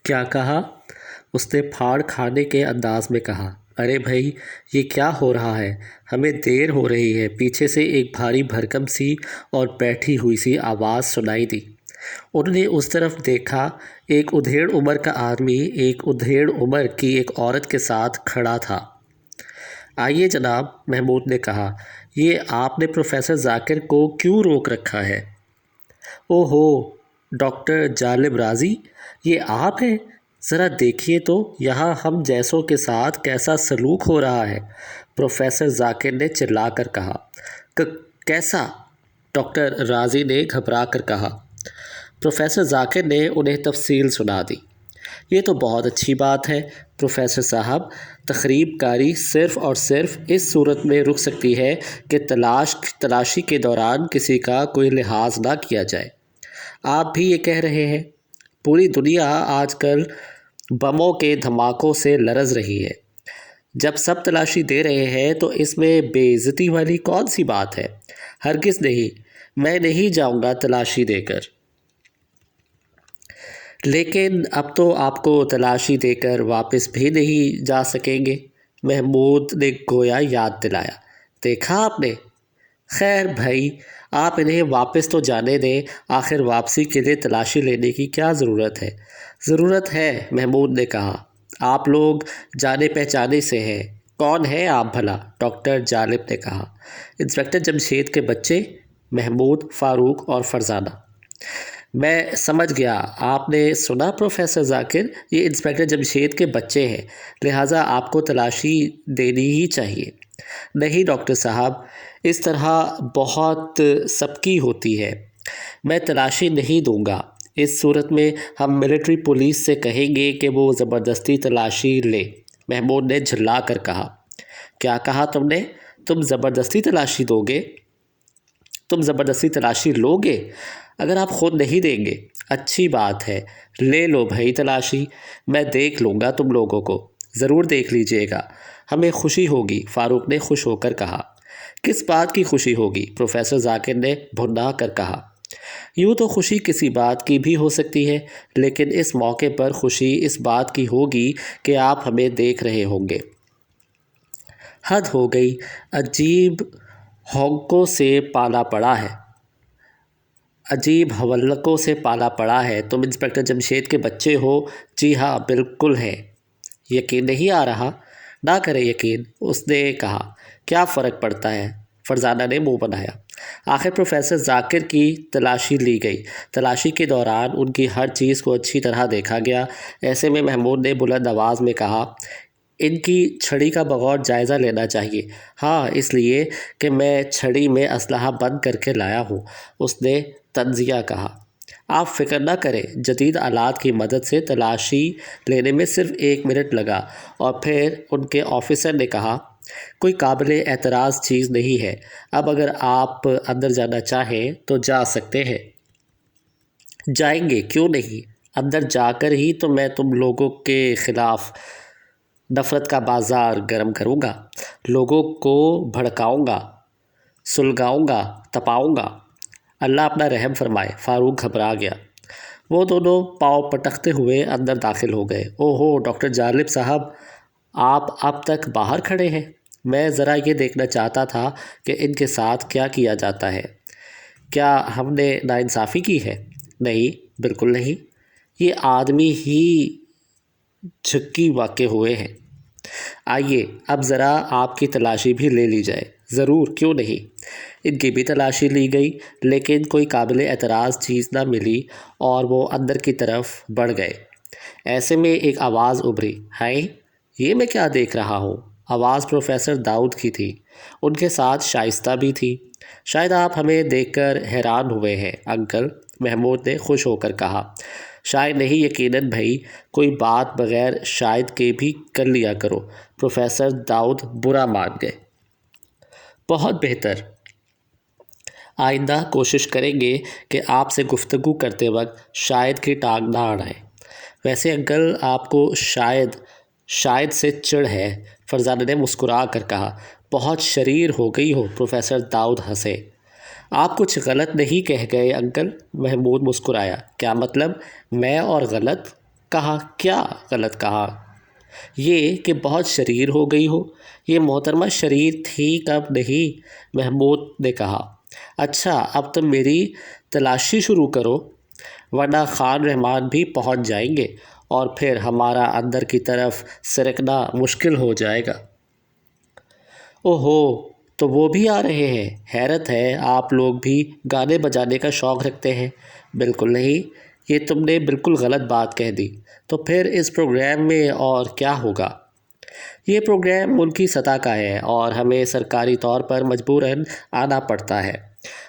کیا کہا؟ اس نے پھاڑ کھانے کے انداز میں کہا۔ ارے بھائی، یہ کیا ہو رہا ہے؟ ہمیں دیر ہو رہی ہے۔ پیچھے سے ایک بھاری بھرکم سی اور بیٹھی ہوئی سی آواز سنائی دی۔ انہوں نے اس طرف دیکھا۔ ایک ادھیڑ عمر کا آدمی ایک ادھیڑ عمر کی ایک عورت کے ساتھ کھڑا تھا۔ آئیے جناب، محمود نے کہا، یہ آپ نے پروفیسر ذاکر کو کیوں روک رکھا ہے؟ اوہو، ڈاکٹر جالب راضی، یہ آپ ہیں؟ ذرا دیکھیے تو یہاں ہم جیسوں کے ساتھ کیسا سلوک ہو رہا ہے، پروفیسر ذاکر نے چلا کر کہا۔ کیسا؟ ڈاکٹر راضی نے گھبرا کر کہا۔ پروفیسر ذاکر نے انہیں تفصیل سنا دی۔ یہ تو بہت اچھی بات ہے پروفیسر صاحب، تخریب کاری صرف اور صرف اس صورت میں رک سکتی ہے کہ تلاشی کے دوران کسی کا کوئی لحاظ نہ کیا جائے۔ آپ بھی یہ کہہ رہے ہیں؟ پوری دنیا آج کل بموں کے دھماکوں سے لرز رہی ہے۔ جب سب تلاشی دے رہے ہیں تو اس میں بے عزتی والی کون سی بات ہے؟ ہرگز نہیں، میں نہیں جاؤں گا تلاشی دے کر۔ لیکن اب تو آپ کو تلاشی دے کر واپس بھی نہیں جا سکیں گے، محمود نے گویا یاد دلایا۔ دیکھا آپ نے؟ خیر بھائی، آپ انہیں واپس تو جانے دیں، آخر واپسی کے لیے تلاشی لینے کی کیا ضرورت ہے؟ ضرورت ہے، محمود نے کہا۔ آپ لوگ جانے پہچانے سے ہیں۔ کون ہیں آپ بھلا؟ ڈاکٹر جالب نے کہا۔ انسپکٹر جمشید کے بچے، محمود، فاروق اور فرزانہ۔ میں سمجھ گیا، آپ نے سنا پروفیسر ذاکر، یہ انسپکٹر جمشید کے بچے ہیں، لہٰذا آپ کو تلاشی دینی ہی چاہیے۔ نہیں ڈاکٹر صاحب، اس طرح بہت سبکی ہوتی ہے، میں تلاشی نہیں دوں گا۔ اس صورت میں ہم ملٹری پولیس سے کہیں گے کہ وہ زبردستی تلاشی لے، محمود نے جھلا کر کہا۔ کیا کہا تم نے؟ تم زبردستی تلاشی دو گے؟ تم زبردستی تلاشی لو گے؟ اگر آپ خود نہیں دیں گے؟ اچھی بات ہے، لے لو بھائی تلاشی، میں دیکھ لوں گا تم لوگوں کو۔ ضرور دیکھ لیجئے گا، ہمیں خوشی ہوگی، فاروق نے خوش ہو کر کہا۔ کس بات کی خوشی ہوگی؟ پروفیسر ذاکر نے بھنا کر کہا۔ یوں تو خوشی کسی بات کی بھی ہو سکتی ہے، لیکن اس موقع پر خوشی اس بات کی ہوگی کہ آپ ہمیں دیکھ رہے ہوں گے۔ حد ہو گئی، عجیب ہونکوں سے پالا پڑا ہے، عجیب حولکوں سے پالا پڑا ہے۔ تم انسپکٹر جمشید کے بچے ہو؟ جی ہاں، بالکل ہیں۔ یقین نہیں آ رہا؟ نہ کرے یقین، اس نے کہا۔ کیا فرق پڑتا ہے؟ فرزانہ نے منہ بنایا۔ آخر پروفیسر ذاکر کی تلاشی لی گئی۔ تلاشی کے دوران ان کی ہر چیز کو اچھی طرح دیکھا گیا۔ ایسے میں محمود نے بلند آواز میں کہا، ان کی چھڑی کا بغور جائزہ لینا چاہیے۔ ہاں، اس لیے کہ میں چھڑی میں اسلحہ بند کر کے لایا ہوں، اس نے طنزیہ کہا۔ آپ فکر نہ کریں، جدید آلات کی مدد سے تلاشی لینے میں صرف 1 منٹ لگا، اور پھر ان کے آفیسر نے کہا، کوئی قابل اعتراض چیز نہیں ہے، اب اگر آپ اندر جانا چاہیں تو جا سکتے ہیں۔ جائیں گے، کیوں نہیں؟ اندر جا کر ہی تو میں تم لوگوں کے خلاف نفرت کا بازار گرم کروں گا، لوگوں کو بھڑکاؤں گا، سلگاؤں گا، تپاؤں گا۔ اللہ اپنا رحم فرمائے، فاروق گھبرا گیا۔ وہ دونوں پاؤں پٹکتے ہوئے اندر داخل ہو گئے۔ اوہو، ڈاکٹر جالب صاحب، آپ اب تک باہر کھڑے ہیں؟ میں ذرا یہ دیکھنا چاہتا تھا کہ ان کے ساتھ کیا کیا جاتا ہے۔ کیا ہم نے ناانصافی کی ہے؟ نہیں، بالکل نہیں، یہ آدمی ہی جھکی واقع ہوئے ہیں۔ آئیے اب ذرا آپ کی تلاشی بھی لے لی جائے۔ ضرور، کیوں نہیں۔ ان کی بھی تلاشی لی گئی، لیکن کوئی قابل اعتراض چیز نہ ملی اور وہ اندر کی طرف بڑھ گئے۔ ایسے میں ایک آواز ابھری، ہائے، یہ میں کیا دیکھ رہا ہوں؟ آواز پروفیسر داؤد کی تھی، ان کے ساتھ شائستہ بھی تھی۔ شاید آپ ہمیں دیکھ کر حیران ہوئے ہیں انکل، محمود نے خوش ہو کر کہا۔ شاید نہیں، یقیناً بھائی، کوئی بات بغیر شاید کے بھی کر لیا کرو، پروفیسر داؤد برا مان گئے۔ بہت بہتر، آئندہ کوشش کریں گے کہ آپ سے گفتگو کرتے وقت شاید کی ٹانگ نہ اڑائیں۔ ویسے انکل، آپ کو شاید سے چڑ ہے، فرزانہ نے مسکرا کر کہا۔ بہت شریر ہو گئی ہو، پروفیسر داؤد ہنسے۔ آپ کچھ غلط نہیں کہہ گئے انکل، محمود مسکرایا۔ کیا مطلب؟ میں اور غلط؟ کہا کیا غلط کہا؟ یہ کہ بہت شریر ہو گئی ہو۔ یہ محترمہ شریر تھی کب نہیں، محمود نے کہا۔ اچھا اب تم میری تلاشی شروع کرو، ورنہ خان رحمان بھی پہنچ جائیں گے اور پھر ہمارا اندر کی طرف سرکنا مشکل ہو جائے گا۔ اوہو، تو وہ بھی آ رہے ہیں؟ حیرت ہے آپ لوگ بھی گانے بجانے کا شوق رکھتے ہیں۔ بالکل نہیں، یہ تم نے بالکل غلط بات کہہ دی۔ تو پھر اس پروگرام میں اور کیا ہوگا؟ یہ پروگرام ملکی سطح کا ہے اور ہمیں سرکاری طور پر مجبوراً آنا پڑتا ہے۔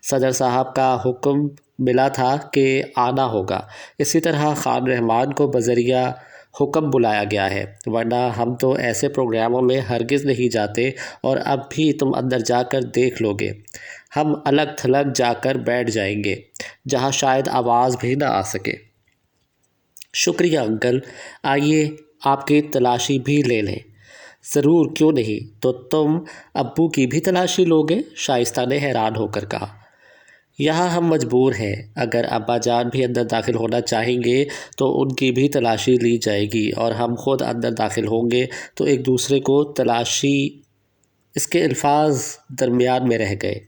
صدر صاحب کا حکم ملا تھا کہ آنا ہوگا، اسی طرح خان رحمان کو بذریعہ حکم بلایا گیا ہے، ورنہ ہم تو ایسے پروگراموں میں ہرگز نہیں جاتے، اور اب بھی تم اندر جا کر دیکھ لو گے، ہم الگ تھلگ جا کر بیٹھ جائیں گے جہاں شاید آواز بھی نہ آ سکے۔ شکریہ انکل، آئیے آپ کی تلاشی بھی لے لیں۔ ضرور، کیوں نہیں، تو تم ابو کی بھی تلاشی لوگے؟ شائستہ نے حیران ہو کر کہا۔ یہاں ہم مجبور ہیں، اگر ابا جان بھی اندر داخل ہونا چاہیں گے تو ان کی بھی تلاشی لی جائے گی، اور ہم خود اندر داخل ہوں گے تو ایک دوسرے کو تلاشی۔ اس کے الفاظ درمیان میں رہ گئے۔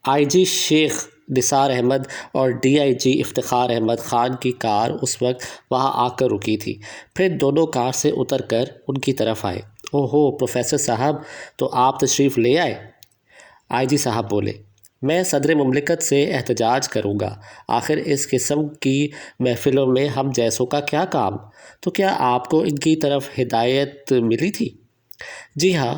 آئی جی شیخ نثار احمد اور ڈی آئی جی افتخار احمد خان کی کار اس وقت وہاں آ کر رکی تھی، پھر دونوں کار سے اتر کر ان کی طرف آئے۔ اوہو پروفیسر صاحب، تو آپ تشریف لے آئے؟ آئی جی صاحب بولے، میں صدر مملکت سے احتجاج کروں گا، آخر اس قسم کی محفلوں میں ہم جیسوں کا کیا کام؟ تو کیا آپ کو ان کی طرف ہدایت ملی تھی؟ جی ہاں،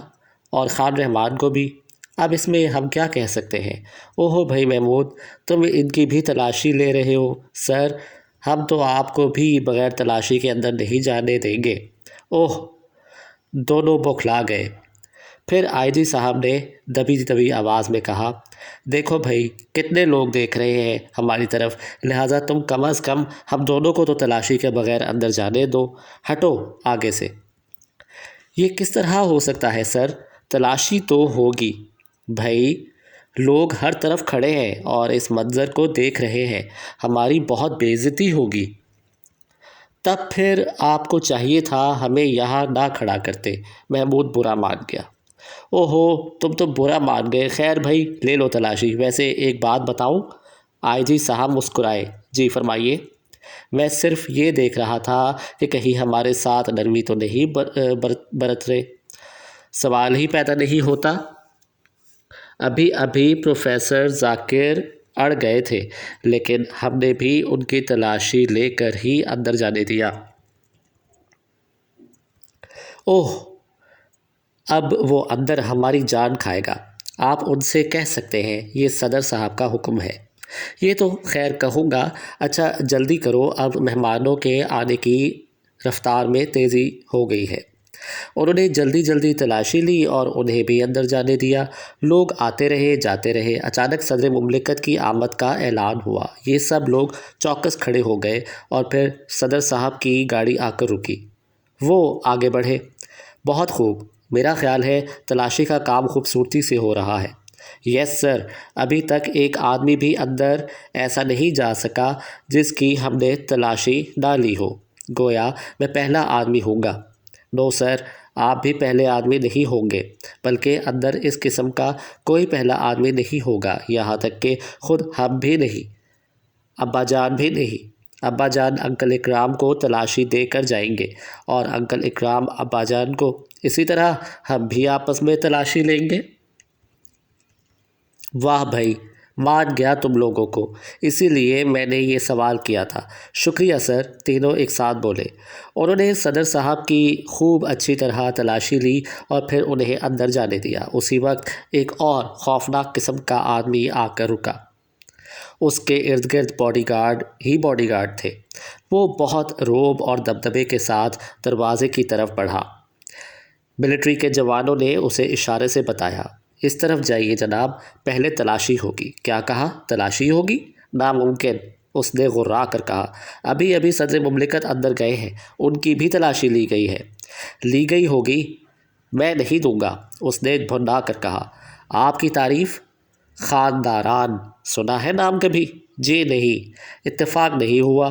اور خان رحمان کو بھی۔ اب اس میں ہم کیا کہہ سکتے ہیں؟ اوہو بھائی محمود، تم ان کی بھی تلاشی لے رہے ہو؟ سر، ہم تو آپ کو بھی بغیر تلاشی کے اندر نہیں جانے دیں گے۔ اوہ، دونوں بوکھلا گئے۔ پھر آئی جی صاحب نے دبی دبی آواز میں کہا، دیکھو بھائی، کتنے لوگ دیکھ رہے ہیں ہماری طرف، لہٰذا تم کم از کم ہم دونوں کو تو تلاشی کے بغیر اندر جانے دو، ہٹو آگے سے۔ یہ کس طرح ہو سکتا ہے سر؟ تلاشی تو ہوگی بھائی، لوگ ہر طرف کھڑے ہیں اور اس منظر کو دیکھ رہے ہیں، ہماری بہت بے عزتی ہوگی۔ تب پھر آپ کو چاہیے تھا ہمیں یہاں نہ کھڑا کرتے۔ محمود برا مان گیا۔ اوہو، تم تو برا مان گئے، خیر بھائی لے لو تلاشی۔ ویسے ایک بات بتاؤں؟ آئی جی صاحب مسکرائے۔ جی فرمائیے۔ میں صرف یہ دیکھ رہا تھا کہ کہیں ہمارے ساتھ نرمی تو نہیں برت رہے؟ سوال ہی پیدا نہیں ہوتا۔ ابھی ابھی پروفیسر ذاکر اڑ گئے تھے، لیکن ہم نے بھی ان کی تلاشی لے کر ہی اندر جانے دیا۔ اوہ، اب وہ اندر ہماری جان کھائے گا۔ آپ ان سے کہہ سکتے ہیں یہ صدر صاحب کا حکم ہے۔ یہ تو خیر کہوں گا۔ اچھا جلدی کرو، اب مہمانوں کے آنے کی رفتار میں تیزی ہو گئی ہے۔ انہوں نے جلدی جلدی تلاشی لی اور انہیں بھی اندر جانے دیا۔ لوگ آتے رہے جاتے رہے۔ اچانک صدر مملکت کی آمد کا اعلان ہوا۔ یہ سب لوگ چوکس کھڑے ہو گئے اور پھر صدر صاحب کی گاڑی آ کر رکی۔ وہ آگے بڑھے۔ بہت خوب، میرا خیال ہے تلاشی کا کام خوبصورتی سے ہو رہا ہے۔ یس سر، ابھی تک ایک آدمی بھی اندر ایسا نہیں جا سکا جس کی ہم نے تلاشی نہ لی ہو، گویا میں پہلا آدمی ہوں گا۔ نو سر، آپ بھی پہلے آدمی نہیں ہوں گے، بلکہ اندر اس قسم کا کوئی پہلا آدمی نہیں ہوگا، یہاں تک کہ خود ہم بھی نہیں، ابا جان بھی نہیں۔ ابا جان انکل اکرام کو تلاشی دے کر جائیں گے اور انکل اکرام ابا جان کو، اسی طرح ہم بھی آپس میں تلاشی لیں گے۔ واہ بھائی، مان گیا تم لوگوں کو، اسی لیے میں نے یہ سوال کیا تھا۔ شکریہ سر، تینوں ایک ساتھ بولے۔ انہوں نے صدر صاحب کی خوب اچھی طرح تلاشی لی اور پھر انہیں اندر جانے دیا۔ اسی وقت ایک اور خوفناک قسم کا آدمی آ کر رکا۔ اس کے ارد گرد باڈی گارڈ ہی باڈی گارڈ تھے۔ وہ بہت رعب اور دبدبے کے ساتھ دروازے کی طرف بڑھا۔ ملٹری کے جوانوں نے اسے اشارے سے بتایا، اس طرف جائیے جناب، پہلے تلاشی ہوگی۔ کیا کہا؟ تلاشی ہوگی؟ ناممکن، اس نے غرا کر کہا۔ ابھی ابھی صدر مملکت اندر گئے ہیں، ان کی بھی تلاشی لی گئی ہے۔ لی گئی ہوگی، میں نہیں دوں گا، اس نے بھنڈا کر کہا۔ آپ کی تعریف؟ خانداران سنا ہے نام کبھی؟ جی نہیں، اتفاق نہیں ہوا۔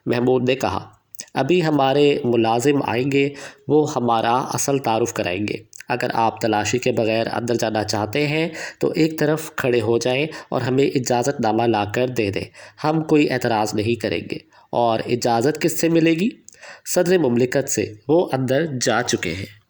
محمود نے کہا۔ ابھی ہمارے ملازم آئیں گے، وہ ہمارا اصل تعارف کرائیں گے۔ اگر آپ تلاشی کے بغیر اندر جانا چاہتے ہیں تو ایک طرف کھڑے ہو جائیں اور ہمیں اجازت نامہ لا کر دے دیں، ہم کوئی اعتراض نہیں کریں گے۔ اور اجازت کس سے ملے گی؟ صدر مملکت سے، وہ اندر جا چکے ہیں۔